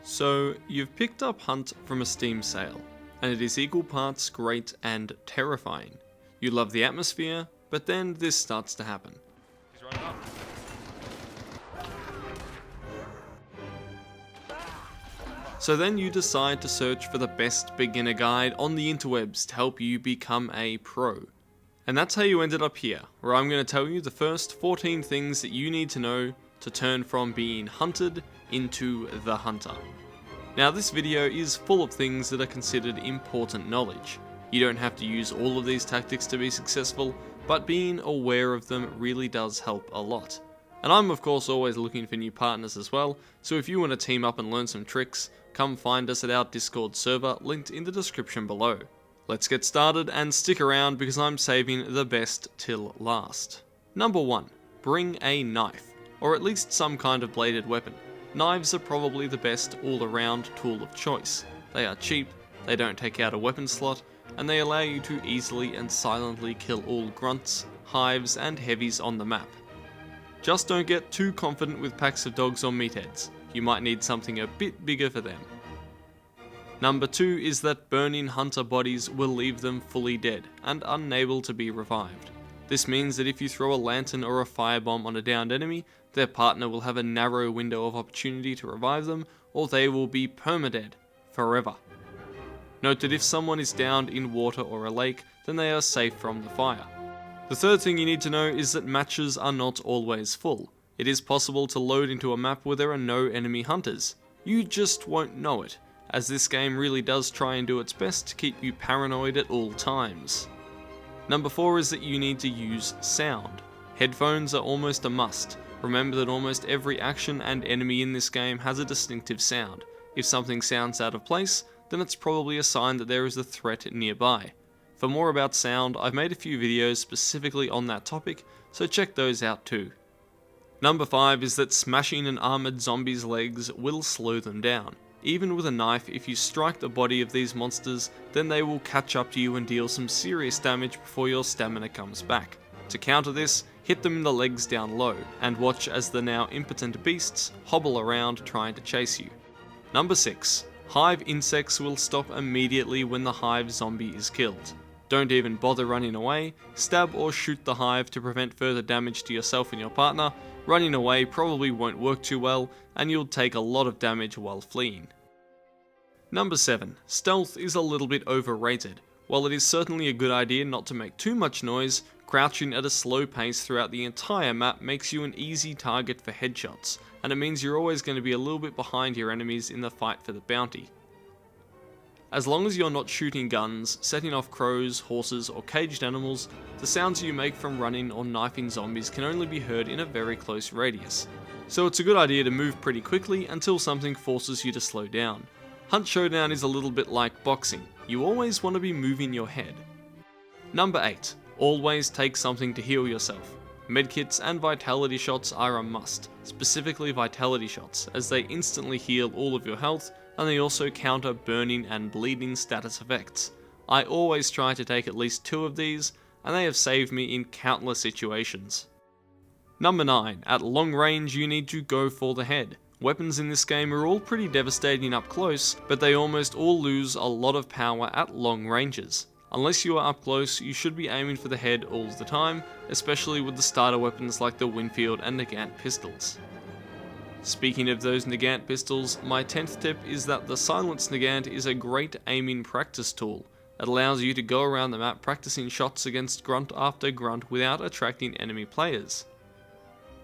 So, you've picked up Hunt from a Steam sale, and it is equal parts great and terrifying. You love the atmosphere, but then this starts to happen. He's running up. So then you decide to search for the best beginner guide on the interwebs to help you become a pro. And that's how you ended up here, where I'm going to tell you the first 14 things that you need to know to turn from being hunted into the hunter. Now this video is full of things that are considered important knowledge. You don't have to use all of these tactics to be successful, but being aware of them really does help a lot. And I'm of course always looking for new partners as well, so if you want to team up and learn some tricks, come find us at our Discord server linked in the description below. Let's get started and stick around because I'm saving the best till last. Number 1. Bring a knife, or at least some kind of bladed weapon. Knives are probably the best all-around tool of choice. They are cheap, they don't take out a weapon slot, and they allow you to easily and silently kill all grunts, hives, and heavies on the map. Just don't get too confident with packs of dogs or meatheads. You might need something a bit bigger for them. Number 2 is that burning hunter bodies will leave them fully dead and unable to be revived. This means that if you throw a lantern or a firebomb on a downed enemy, their partner will have a narrow window of opportunity to revive them, or they will be permadead forever. Note that if someone is downed in water or a lake, then they are safe from the fire. The third thing you need to know is that matches are not always full. It is possible to load into a map where there are no enemy hunters. You just won't know it, as this game really does try and do its best to keep you paranoid at all times. Number 4 is that you need to use sound. Headphones are almost a must. Remember that almost every action and enemy in this game has a distinctive sound. If something sounds out of place, then it's probably a sign that there is a threat nearby. For more about sound, I've made a few videos specifically on that topic, so check those out too. Number 5 is that smashing an armoured zombie's legs will slow them down. Even with a knife, if you strike the body of these monsters, then they will catch up to you and deal some serious damage before your stamina comes back. To counter this, hit them in the legs down low, and watch as the now impotent beasts hobble around trying to chase you. Number 6. Hive insects will stop immediately when the hive zombie is killed. Don't even bother running away, stab or shoot the hive to prevent further damage to yourself and your partner. Running away probably won't work too well, and you'll take a lot of damage while fleeing. Number 7. Stealth is a little bit overrated. While it is certainly a good idea not to make too much noise, crouching at a slow pace throughout the entire map makes you an easy target for headshots, and it means you're always going to be a little bit behind your enemies in the fight for the bounty. As long as you're not shooting guns, setting off crows, horses, or caged animals, the sounds you make from running or knifing zombies can only be heard in a very close radius. So it's a good idea to move pretty quickly until something forces you to slow down. Hunt Showdown is a little bit like boxing. You always want to be moving your head. Number 8. Always take something to heal yourself. Medkits and vitality shots are a must, specifically vitality shots, as they instantly heal all of your health, and they also counter burning and bleeding status effects. I always try to take at least 2 of these, and they have saved me in countless situations. Number 9. At long range you need to go for the head. Weapons in this game are all pretty devastating up close, but they almost all lose a lot of power at long ranges. Unless you are up close, you should be aiming for the head all the time, especially with the starter weapons like the Winfield and Nagant pistols. Speaking of those Nagant pistols, my 10th tip is that the Silenced Nagant is a great aiming practice tool. It allows you to go around the map practicing shots against grunt after grunt without attracting enemy players.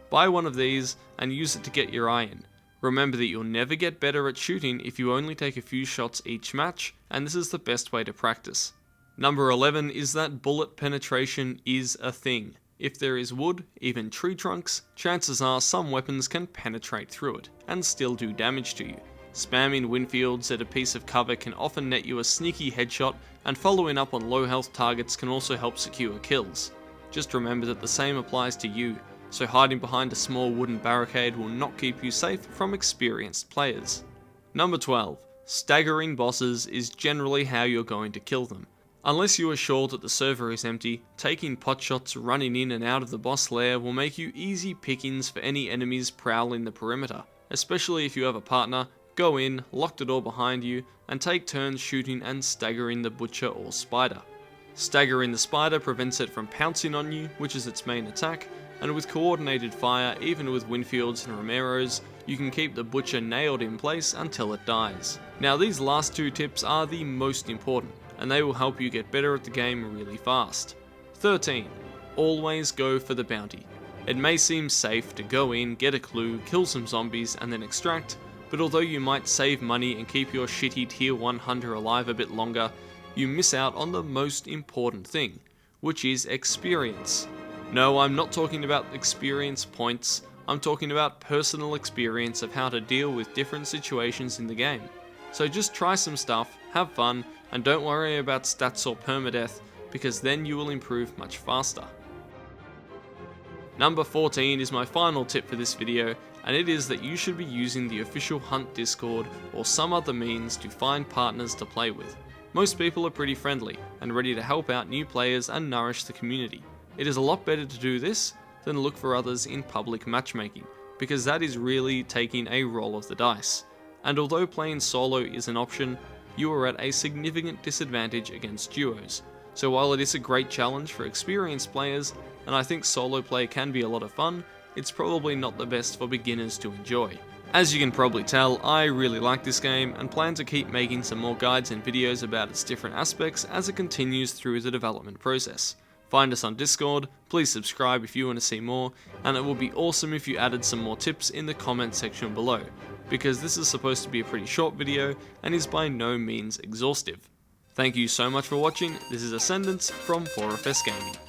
Buy one of these and use it to get your eye in. Remember that you'll never get better at shooting if you only take a few shots each match, and this is the best way to practice. Number 11 is that bullet penetration is a thing. If there is wood, even tree trunks, chances are some weapons can penetrate through it, and still do damage to you. Spamming Winfields at a piece of cover can often net you a sneaky headshot, and following up on low health targets can also help secure kills. Just remember that the same applies to you, so hiding behind a small wooden barricade will not keep you safe from experienced players. Number 12. Staggering bosses is generally how you're going to kill them. Unless you are sure that the server is empty, taking potshots running in and out of the boss lair will make you easy pickings for any enemies prowling the perimeter. Especially if you have a partner, Go in, lock the door behind you, and take turns shooting and staggering the butcher or spider. Staggering the spider prevents it from pouncing on you, which is its main attack, and with coordinated fire, even with Winfields and Romeros, you can keep the butcher nailed in place until it dies. Now these last two tips are the most important, and they will help you get better at the game really fast. 13. Always go for the bounty. It may seem safe to go in, get a clue, kill some zombies, and then extract, but although you might save money and keep your shitty tier 1 hunter alive a bit longer, you miss out on the most important thing, which is experience. No, I'm not talking about experience points, I'm talking about personal experience of how to deal with different situations in the game. So just try some stuff, have fun, and don't worry about stats or permadeath, because then you will improve much faster. Number 14 is my final tip for this video, and it is that you should be using the official Hunt Discord or some other means to find partners to play with. Most people are pretty friendly and ready to help out new players and nourish the community. It is a lot better to do this than look for others in public matchmaking, because that is really taking a roll of the dice. And although playing solo is an option, you are at a significant disadvantage against duos. So while it is a great challenge for experienced players, and I think solo play can be a lot of fun, it's probably not the best for beginners to enjoy. As you can probably tell, I really like this game and plan to keep making some more guides and videos about its different aspects as it continues through the development process. Find us on Discord, please subscribe if you want to see more, and it would be awesome if you added some more tips in the comment section below, because this is supposed to be a pretty short video and is by no means exhaustive. Thank you so much for watching. This is Ascendance from 4FS Gaming.